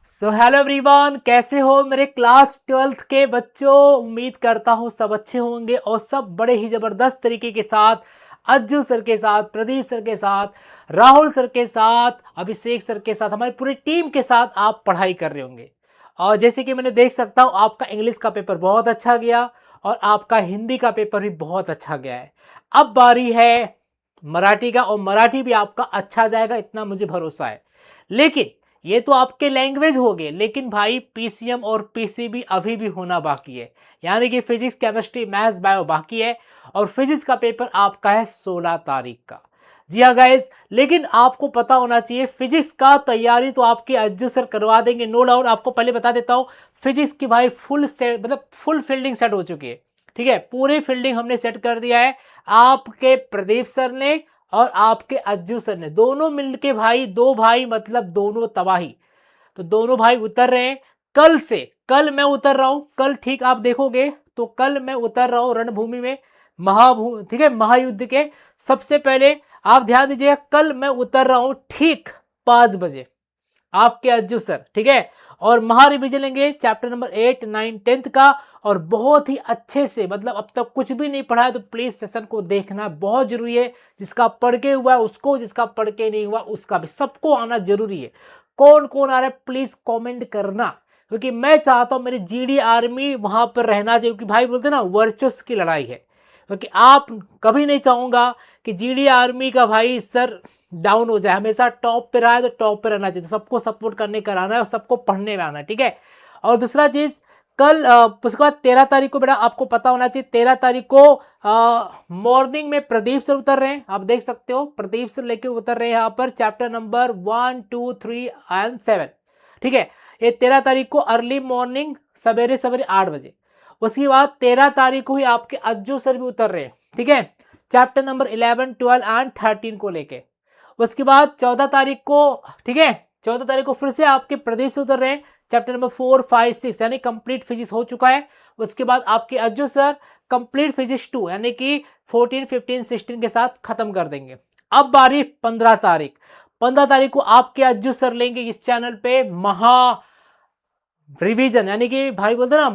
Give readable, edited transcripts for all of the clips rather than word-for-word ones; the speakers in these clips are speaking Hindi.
सो हेलो एवरीवन, कैसे हो मेरे क्लास 12th के बच्चों। उम्मीद करता हूँ सब अच्छे होंगे और सब बड़े ही जबरदस्त तरीके के साथ अज्जू सर के साथ, प्रदीप सर के साथ, राहुल सर के साथ, अभिषेक सर के साथ, हमारी पूरी टीम के साथ आप पढ़ाई कर रहे होंगे। और जैसे कि मैंने देख सकता हूँ आपका इंग्लिश का पेपर बहुत अच्छा गया और आपका हिंदी का पेपर भी बहुत अच्छा गया है। अब बारी है मराठी का और मराठी भी आपका अच्छा जाएगा, इतना मुझे भरोसा है। लेकिन ये तो आपके लैंग्वेज हो गए, लेकिन भाई पीसीएम और पीसीबी अभी भी होना बाकी है। यानी कि फिजिक्स, केमिस्ट्री, मैथ्स, बायो बाकी है और फिजिक्स का पेपर आपका है 16 तारीख का। जी हाँ गाइस, लेकिन आपको पता होना चाहिए फिजिक्स का तैयारी तो आपके अज्जू सर करवा देंगे, नो डाउट। आपको पहले बता देता हूँ, फिजिक्स की भाई फुल सेट, मतलब फुल फील्डिंग सेट हो चुकी है। ठीक है, पूरी फील्डिंग हमने सेट कर दिया है। आपके प्रदीप सर ने और आपके अज्जू सर ने दोनों मिलके भाई, दो भाई मतलब दोनों तबाही। तो दोनों भाई उतर रहे हैं कल से। कल मैं उतर रहा हूं, कल ठीक आप देखोगे तो कल मैं उतर रहा हूं रणभूमि में, ठीक है, महायुद्ध के। सबसे पहले आप ध्यान दीजिएगा, कल मैं उतर रहा हूं ठीक 5 बजे, आपके अज्जू सर, ठीक है। और महा रिवीजन लेंगे चैप्टर नंबर 8, 9, 10 का। और बहुत ही अच्छे से, मतलब अब तक कुछ भी नहीं पढ़ा है तो प्लीज सेशन को देखना बहुत जरूरी है। जिसका पढ़ के हुआ है उसको, जिसका पढ़ के नहीं हुआ उसका भी, सबको आना जरूरी है। कौन कौन आ रहा है प्लीज कमेंट करना, क्योंकि मैं चाहता हूं मेरी जीडी आर्मी वहां पर रहना चाहिए। क्योंकि भाई बोलते ना वर्चस्व की लड़ाई है, क्योंकि आप कभी नहीं चाहूंगा कि जीडी आर्मी का भाई सर डाउन हो जाए। हमेशा टॉप पे रहा है तो टॉप पे रहना चाहिए, सबको सपोर्ट करने का आना है और सबको पढ़ने में आना है, ठीक है। और दूसरा चीज, कल उसके बाद 13 तारीख को बेटा आपको पता होना चाहिए, 13 तारीख को मॉर्निंग में प्रदीप सर उतर रहे हैं। आप देख सकते हो प्रदीप सर लेके उतर रहे हैं यहाँ पर चैप्टर नंबर 1, 2, 3 एंड 7, ठीक है। ये 13 तारीख को अर्ली मॉर्निंग, सवेरे सवेरे 8 बजे। उसके बाद 13 तारीख को ही आपके अज्जू सर भी उतर रहे हैं, ठीक है, चैप्टर नंबर 11, 12 एंड 13 को लेके। उसके बाद 14 तारीख को, ठीक है, 14 तारीख को फिर से आपके प्रदीप से उतर रहे हैं चैप्टर नंबर 4, 5, 6, यानी कंप्लीट फिजिक्स हो चुका है। उसके बाद आपके अज्जू सर कंप्लीट फिजिक्स 2 यानी कि 14, 15, 16 के साथ खत्म कर देंगे। अब बारी 15 तारीख। 15 तारीख को आपके अज्जू सर लेंगे इस चैनल पे महा रिवीजन, यानी कि भाई बोलते ना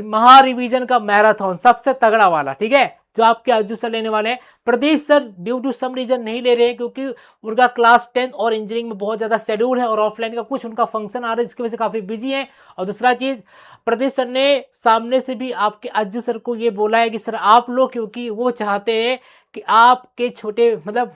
महा रिवीजन का मैराथन, सबसे तगड़ा वाला, ठीक है, जो आपके अज्जू सर लेने वाले हैं। Pradeep sir due to some reason नहीं ले रहे हैं, क्योंकि उनका क्लास 10 और इंजीनियरिंग में बहुत ज्यादा शेड्यूल है और ऑफलाइन का कुछ उनका फंक्शन आ रहा है, जिसकी वजह से काफी बिजी है। और दूसरा चीज, प्रदीप सर ने सामने से भी आपके अज्जू सर को ये बोला है कि सर आप लोग, क्योंकि वो चाहते हैं कि आपके छोटे, मतलब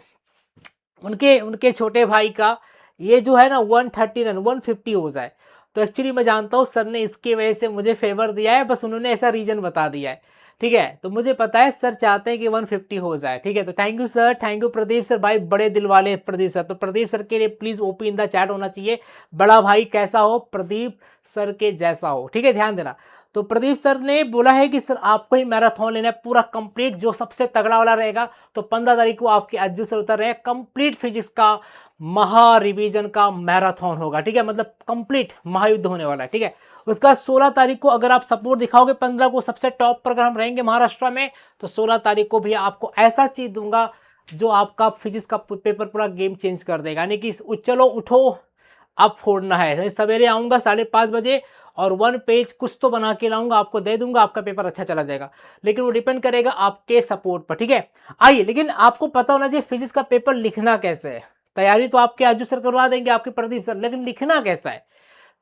उनके उनके छोटे भाई का ये जो है ना 139, 150 हो जाए। तो एक्चुअली मैं जानता हूँ सर ने इसकी वजह से मुझे फेवर दिया है, बस उन्होंने ऐसा रीजन बता दिया है, ठीक है। तो मुझे पता है सर चाहते हैं कि 150 हो जाए, ठीक है। तो thank you sir, thank you Pradeep sir, भाई बड़े दिल वाले प्रदीप सर। तो प्रदीप सर के लिए please OP in the chat होना चाहिए, बड़ा भाई कैसा हो, प्रदीप सर के जैसा हो, ठीक है, ध्यान देना। तो प्रदीप सर ने बोला है कि सर आपको ही मैराथन लेना है पूरा कंप्लीट, जो सबसे तगड़ा वाला रहेगा। तो 15 तारीख को आपके अज्जू सर उतर रहे हैं, कंप्लीट फिजिक्स का महा रिवीजन का मैराथन होगा, ठीक है, मतलब कंप्लीट महायुद्ध होने वाला है, ठीक है। उसका 16 तारीख को अगर आप सपोर्ट दिखाओगे, 15 को सबसे टॉप पर अगर हम रहेंगे महाराष्ट्र में, तो 16 तारीख को भी आपको ऐसा चीज दूंगा जो आपका फिजिक्स का पेपर पूरा गेम चेंज कर देगा। यानी कि चलो उठो अब फोड़ना है। सवेरे आऊंगा 5:30 बजे और 1 पेज कुछ तो बना के लाऊंगा, आपको दे दूंगा, आपका पेपर अच्छा चला जाएगा। लेकिन वो डिपेंड करेगा आपके सपोर्ट पर, ठीक है। आइए, लेकिन आपको पता होना चाहिए फिजिक्स का पेपर लिखना कैसे है। तैयारी तो आपके अज्जू सर करवा देंगे, आपके प्रदीप सर, लेकिन लिखना कैसा है,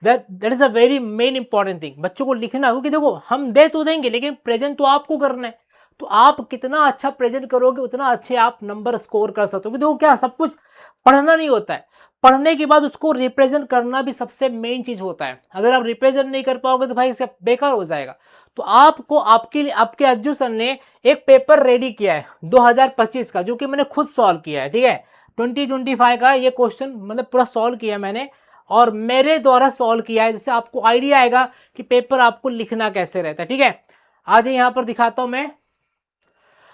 that is a very main important thing. बच्चों को लिखना, क्योंकि देखो हम दे तो देंगे लेकिन प्रेजेंट तो आपको करना है। तो आप कितना अच्छा प्रेजेंट करोगे उतना अच्छे आप नंबर स्कोर कर सकते हो। देखो क्या सब कुछ पढ़ना नहीं होता है, पढ़ने के बाद उसको रिप्रेजेंट करना भी सबसे मेन चीज होता है। अगर आप रिप्रेजेंट नहीं कर पाओगे तो भाई सब बेकार हो जाएगा। तो आपको, आपके लिए आपके अज्जू सर ने एक पेपर रेडी किया है 2025 का, जो कि मैंने खुद सॉल्व किया है, ठीक है। 2025 का ये क्वेश्चन मतलब पूरा सॉल्व किया मैंने और मेरे द्वारा सॉल्व किया है, जिससे आपको आइडिया आएगा कि पेपर आपको लिखना कैसे रहता है, ठीक है। आज यहां पर दिखाता हूं मैं।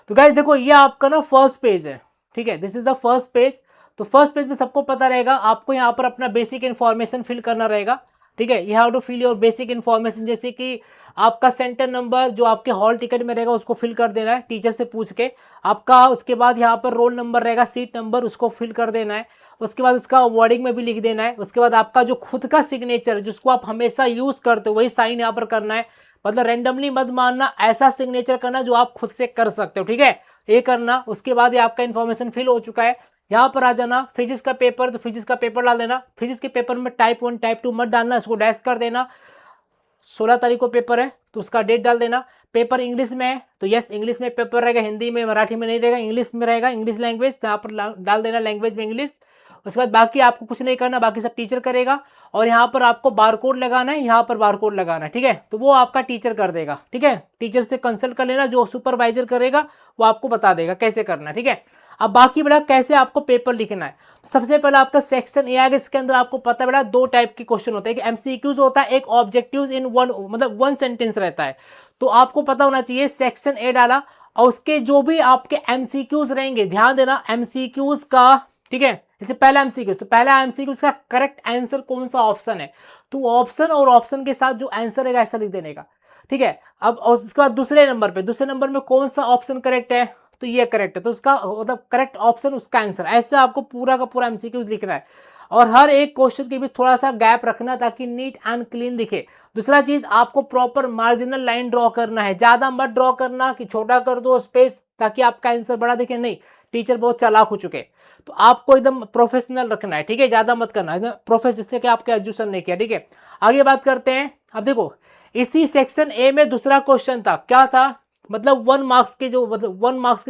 तो गाइस देखो ये आपका ना फर्स्ट पेज है, ठीक है, this is the first page. तो फर्स्ट पेज में सबको पता रहेगा, आपको यहाँ पर अपना बेसिक इन्फॉर्मेशन फिल करना रहेगा, ठीक है। You have to fill your basic information, जैसे कि आपका सेंटर नंबर जो आपके हॉल टिकट में रहेगा उसको फिल कर देना है टीचर से पूछ के आपका। उसके बाद यहाँ पर रोल नंबर रहेगा, सीट नंबर, उसको फिल कर देना है। उसके बाद उसका वर्डिंग में भी लिख देना है। उसके बाद आपका जो खुद का सिग्नेचर जिसको आप हमेशा यूज करते हो वही साइन यहाँ पर करना है। मतलब रेंडमली मत मारना, ऐसा सिग्नेचर करना जो आप खुद से कर सकते हो, ठीक है, ये करना। उसके बाद ये आपका इन्फॉर्मेशन फिल हो चुका है। यहाँ पर आ जाना फिजिक्स का पेपर, तो फिजिक्स का पेपर डाल देना। फिजिक्स के पेपर में टाइप 1 टाइप 2 मत डालना, इसको डैश कर देना। 16 तारीख को पेपर है तो उसका डेट डाल देना। पेपर इंग्लिश में है तो यस इंग्लिश में पेपर रहेगा, हिंदी में मराठी में नहीं रहेगा, इंग्लिश में रहेगा, इंग्लिश लैंग्वेज, तो यहाँ पर डाल देना लैंग्वेज में इंग्लिश। उसके बाद बाकी आपको कुछ नहीं करना, बाकी सब टीचर करेगा। और यहाँ पर आपको बारकोड लगाना है, यहाँ पर बारकोड लगाना है, ठीक है, तो वो आपका टीचर कर देगा, ठीक है। टीचर से कंसल्ट कर लेना, जो सुपरवाइजर करेगा वो आपको बता देगा कैसे करना है, ठीक है। अब बाकी बेटा कैसे आपको पेपर लिखना है, सबसे पहले आपका सेक्शन ए आएगा। इसके अंदर आपको पता है बेटा दो टाइप के क्वेश्चन होते हैं, एक एमसीक्यूज होता है, एक ऑब्जेक्टिव्स इन वन, मतलब वन सेंटेंस रहता है। तो आपको पता होना चाहिए सेक्शन ए डाला और उसके जो भी आपके एमसीक्यूज रहेंगे, ध्यान देना एमसीक्यूज का, ठीक है। जैसे पहला एमसीक्यूज, तो पहला एमसीक्यूज का करेक्ट आंसर कौन सा ऑप्शन है, तो ऑप्शन और ऑप्शन के साथ जो आंसर है ऐसा लिख देने का, ठीक है। अब और उसके बाद दूसरे नंबर में कौन सा ऑप्शन करेक्ट है, तो ये करेक्ट है, तो उसका मतलब करेक्ट ऑप्शन उसका आंसर, ऐसे आपको पूरा का पूरा एमसीक्यूज लिखना है। और हर एक क्वेश्चन के बीच थोड़ा सा गैप रखना ताकि नीट एंड क्लीन दिखे। दूसरा चीज आपको प्रॉपर मार्जिनल लाइन ड्रॉ करना है, ज्यादा मत ड्रॉ करना कि छोटा कर दो स्पेस ताकि आपका आंसर बड़ा दिखे, नहीं, टीचर बहुत चालाक हो चुके, तो आपको एकदम प्रोफेशनल रखना है, ठीक है, ज्यादा मत करना है प्रोफेशनल, इसलिए कि आपके एजुकेशन नहीं किया, ठीक है। आगे बात करते हैं। अब देखो इसी सेक्शन ए में दूसरा क्वेश्चन था, क्या था, मतलब 1 मार्क्स के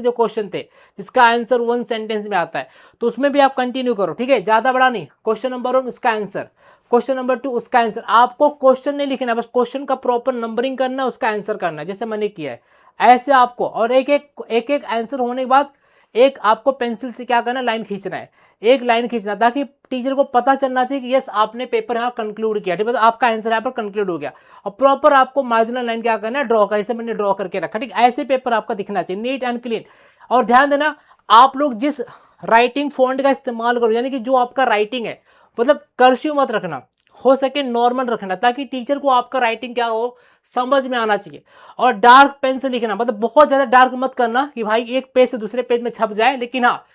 जो क्वेश्चन थे जिसका आंसर 1 सेंटेंस में आता है, तो उसमें भी आप कंटिन्यू करो, ठीक है, ज्यादा बड़ा नहीं। क्वेश्चन नंबर 1 उसका आंसर, क्वेश्चन नंबर 2 उसका आंसर। आपको क्वेश्चन नहीं लिखना, बस क्वेश्चन का प्रॉपर नंबरिंग करना है, उसका आंसर करना है जैसे मैंने किया है ऐसे आपको। और एक एक आंसर होने के बाद एक आपको पेंसिल से क्या करना, लाइन खींचना है, एक लाइन खींचना, ताकि टीचर को पता चलना चाहिए कि यस आपने पेपर यहाँ कंक्लूड किया, ठीक है, मतलब आपका आंसर यहाँ पर कंक्लूड हो गया। और प्रॉपर आपको मार्जिनल लाइन क्या करना है, ड्रॉ कर, जैसे मैंने ड्रॉ करके रखा, ठीक, ऐसे पेपर आपका दिखना चाहिए नीट एंड क्लीन। और ध्यान देना आप लोग जिस राइटिंग फॉन्ट का इस्तेमाल करो, यानी कि जो आपका राइटिंग है, मतलब कर्सिव मत रखना, हो सके नॉर्मल रखना, ताकि टीचर को आपका राइटिंग क्या हो समझ में आना चाहिए। और डार्क पेन से लिखना, मतलब बहुत ज्यादा डार्क मत करना कि भाई एक पेज से दूसरे पेज में छप जाए, लेकिन हाँ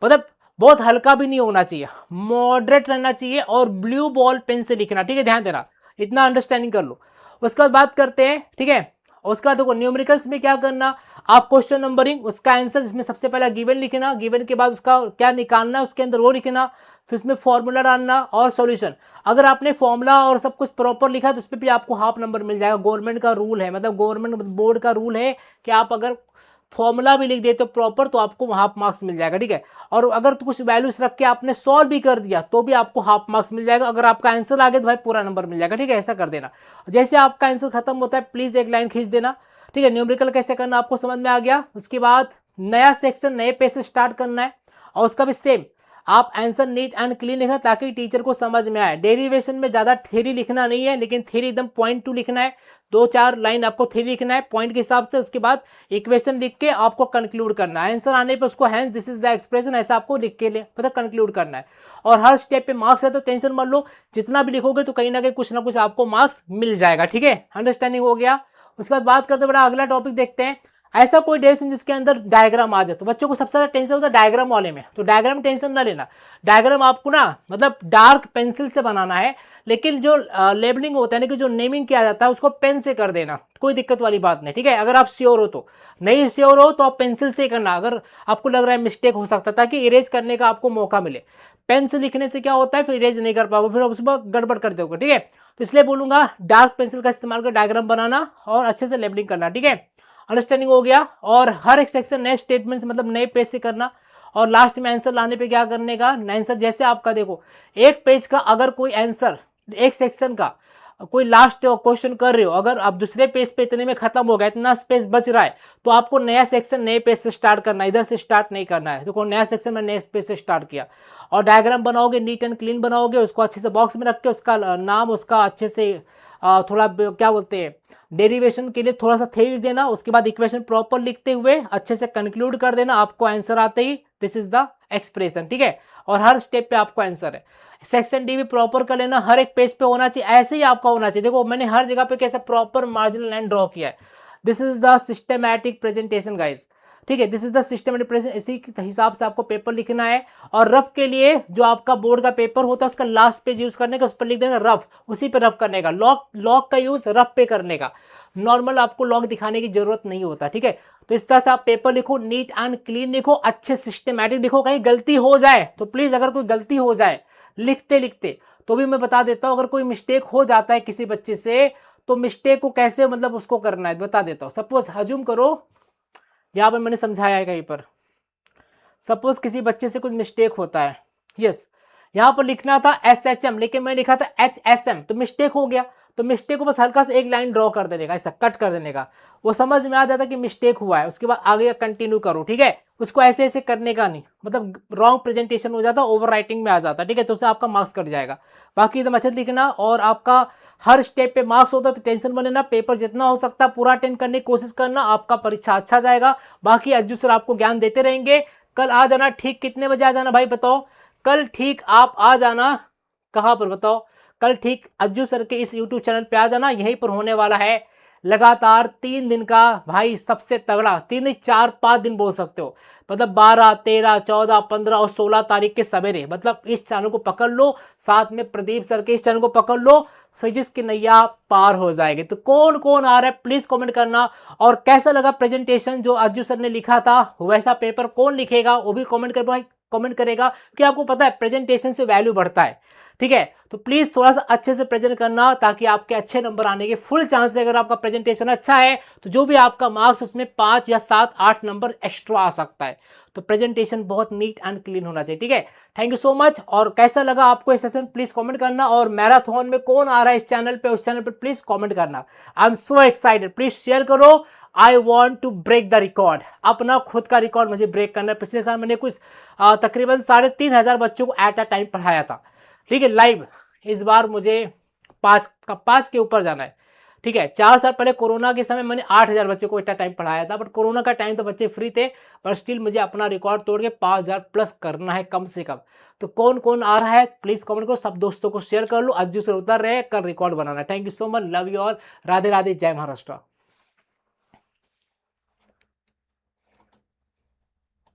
मतलब बहुत हल्का भी नहीं होना चाहिए, मॉडरेट रहना चाहिए। और ब्लू बॉल पेन से लिखना, ठीक है, ध्यान देना, इतना अंडरस्टैंडिंग कर लो। उसके बाद बात करते हैं, ठीक है। उसके बाद देखो न्यूमेरिकल्स में क्या करना, आप क्वेश्चन नंबरिंग उसका आंसर, जिसमें सबसे पहला गिवन लिखना, गिवन के बाद उसका क्या निकालना है उसके अंदर वो लिखना, फिर उसमें फॉर्मूला डालना और सॉल्यूशन। अगर आपने फॉर्मूला और सब कुछ प्रॉपर लिखा है तो उस पर भी आपको हाफ नंबर मिल जाएगा। गवर्नमेंट का रूल है, मतलब गवर्नमेंट बोर्ड का रूल है कि आप अगर फॉर्मूला भी लिख देते हो प्रॉपर तो आपको हाफ मार्क्स मिल जाएगा, ठीक है। और अगर तो कुछ वैल्यूज रख के आपने सॉल्व भी कर दिया तो भी आपको हाफ मार्क्स मिल जाएगा। अगर आपका आंसर आ गया तो भाई पूरा नंबर मिल जाएगा, ठीक है, ऐसा कर देना। जैसे आपका आंसर खत्म होता है प्लीज एक लाइन खींच देना, ठीक है। न्यूमेरिकल कैसे करना आपको समझ में आ गया। उसके बाद नया सेक्शन नए पेज से स्टार्ट करना है और उसका भी सेम आप आंसर नीट एंड क्लीन लिखना ताकि टीचर को समझ में आए। डेरिवेशन में ज्यादा थ्योरी लिखना नहीं है, लेकिन थ्योरी एकदम पॉइंट टू लिखना है, 2-4 लाइन आपको थ्योरी लिखना है पॉइंट के हिसाब से। उसके बाद इक्वेशन लिख के आपको कंक्लूड करना है, आंसर आने पे उसको hence this is the expression ऐसा आपको लिख के मतलब कंक्लूड करना है। और हर स्टेप पे मार्क्स है तो टेंशन मत लो, जितना भी लिखोगे तो कहीं ना कहीं कुछ ना कुछ आपको मार्क्स मिल जाएगा, ठीक है, अंडरस्टैंडिंग हो गया। उसके बाद बात करते बड़ा अगला टॉपिक देखते हैं, ऐसा कोई डेरिवेशन जिसके अंदर डायग्राम आ जाए। तो बच्चों को सबसे ज्यादा टेंशन होता है डायग्राम वाले में, तो डायग्राम टेंशन ना लेना। डायग्राम आपको ना मतलब डार्क पेंसिल से बनाना है, लेकिन जो लेबलिंग होता है ना कि जो नेमिंग किया जाता है उसको पेन से कर देना, कोई दिक्कत वाली बात नहीं, ठीक है। अगर आप श्योर हो तो, नहीं श्योर हो तो आप पेंसिल से करना, अगर आपको लग रहा है मिस्टेक हो सकता है, ताकि इरेज करने का आपको मौका मिले। पेन से लिखने से क्या होता है फिर इरेज नहीं कर पाओगे, फिर उसमें गड़बड़ कर दोगे, ठीक है। तो इसलिए बोलूंगा डार्क पेंसिल का इस्तेमाल कर डायग्राम बनाना और अच्छे से लेबलिंग करना, ठीक है, अंडरस्टैंडिंग हो गया। और हर एक सेक्शन नए स्टेटमेंट मतलब नए पेज से करना और लास्ट में आंसर लाने पे क्या करने का, आंसर जैसे आपका देखो एक पेज का अगर कोई आंसर एक सेक्शन का कोई लास्ट क्वेश्चन कर रहे हो, अगर आप दूसरे पेज पे इतने में खत्म हो गया, इतना स्पेस बच रहा है, तो आपको नया सेक्शन नए पेज से स्टार्ट करना है, इधर से स्टार्ट नहीं करना है। देखो नया सेक्शन में नए पेज से स्टार्ट किया और डायग्राम बनाओगे नीट एंड क्लीन बनाओगे, उसको अच्छे से बॉक्स में रख के उसका नाम उसका अच्छे से थोड़ा क्या बोलते हैं डेरिवेशन के लिए थोड़ा सा थ्योरी लिख देना। उसके बाद इक्वेशन प्रॉपर लिखते हुए अच्छे से कंक्लूड कर देना, आपको आंसर आते ही दिस इज द एक्सप्रेशन, ठीक है। और हर स्टेप पे आपको आंसर है। सेक्शन डी भी प्रॉपर कर लेना, हर एक पेज पे होना चाहिए, ऐसे ही आपका होना चाहिए। देखो मैंने हर जगह पे कैसा प्रॉपर मार्जिनल लाइन ड्रॉ किया है। This is the systematic presentation guys, ठीक है, this is the systematic present, इसी के हिसाब से आपको पेपर लिखना है। और रफ के लिए जो आपका बोर्ड का पेपर होता है उसका लास्ट पेज यूज करने का, उस पर लिख देना रफ, उसी पे रफ करने का। लॉक का यूज रफ पे करने का, नॉर्मल आपको लॉक दिखाने की जरूरत नहीं होता। ठीक है, तो इस तरह से आप पेपर लिखो, नीट एंड क्लीन लिखो, अच्छे सिस्टमैटिक लिखो। कहीं गलती हो जाए तो प्लीज, अगर कोई गलती हो जाए लिखते लिखते तो भी मैं बता देता हूं, अगर कोई मिस्टेक हो जाता है किसी बच्चे से तो मिस्टेक को कैसे मतलब उसको करना है बता देता हूं। सपोज हजूम करो, यहां पर मैंने समझाया है कहीं पर, सपोज किसी बच्चे से कुछ मिस्टेक होता है, यस, यहां पर लिखना था SHM लेकिन मैं लिखा था HSM, तो मिस्टेक हो गया। तो मिस्टेक को बस हल्का सा एक लाइन ड्रॉ कर देने का, ऐसा कट कर देने का, वो समझ में आ जाता कि मिस्टेक हुआ है। उसके बाद आगे कंटिन्यू करो। ठीक है, उसको ऐसे ऐसे करने का नहीं, मतलब रॉन्ग प्रेजेंटेशन हो जाता, ओवर राइटिंग में आ जाता। ठीक है, तो उससे आपका मार्क्स कट जाएगा। बाकी एकदम अच्छे लिखना, और आपका हर स्टेप पे मार्क्स होता है, तो टेंशन मत लेना। पेपर जितना हो सकता है पूरा अटेंड करने की कोशिश करना, आपका परीक्षा अच्छा जाएगा। बाकी अज्जू सर आपको ज्ञान देते रहेंगे। कल आ जाना, ठीक कितने बजे आ जाना भाई बताओ? कल ठीक आप आ जाना, कहां पर बताओ? कल ठीक अज्जू सर के इस YouTube चैनल पे आ जाना, यहीं पर होने वाला है लगातार 3 दिन का भाई सबसे तगड़ा, 3 नहीं 4-5 दिन बोल सकते हो, मतलब 12, 13, 14, 15 और 16 तारीख के सवेरे, मतलब इस चैनल को पकड़ लो, साथ में प्रदीप सर के इस चैनल को पकड़ लो, फिजिक्स की नैया पार हो जाएगी। तो कौन कौन आ रहा है प्लीज कमेंट करना, और कैसा लगा प्रेजेंटेशन जो अज्जू सर ने लिखा था, वैसा पेपर कौन लिखेगा वो भी कमेंट कर भाई, कमेंट करेगा, क्योंकि आपको पता है प्रेजेंटेशन से वैल्यू बढ़ता है। ठीक है, तो प्लीज थोड़ा सा अच्छे से प्रेजेंट करना, ताकि आपके अच्छे नंबर आने के फुल चांस है। अगर आपका प्रेजेंटेशन अच्छा है तो जो भी आपका मार्क्स उसमें 5 या 7, 8 नंबर एक्स्ट्रा आ सकता है। तो प्रेजेंटेशन बहुत नीट एंड क्लीन होना चाहिए। ठीक है, थैंक यू सो मच। और कैसा लगा आपको ये सेशन प्लीज कमेंट करना, और मैराथन में कौन आ रहा है इस चैनल पे, उस चैनल पे प्लीज कमेंट करना। I am so excited, please share करो। I want to break the record, अपना खुद का रिकॉर्ड मुझे ब्रेक करना है। पिछले साल मैंने कुछ तकरीबन 3,500 बच्चों को एट अ टाइम पढ़ाया था। ठीक है, लाइव। इस बार मुझे 5 के ऊपर जाना है। ठीक है, 4 साल पहले कोरोना के समय मैंने 8,000 बच्चों को एट अ टाइम पढ़ाया था, बट कोरोना का टाइम तो बच्चे फ्री थे, पर स्टिल मुझे अपना रिकॉर्ड तोड़ के 5,000 प्लस करना है कम से कम। तो कौन कौन आ रहा है प्लीज कमेंट करो, सब दोस्तों को शेयर कर लो, अज्जू से उतर रहे कल रिकॉर्ड बनाना है। Thank you so much, love you all, Radhe Radhe, जय महाराष्ट्र।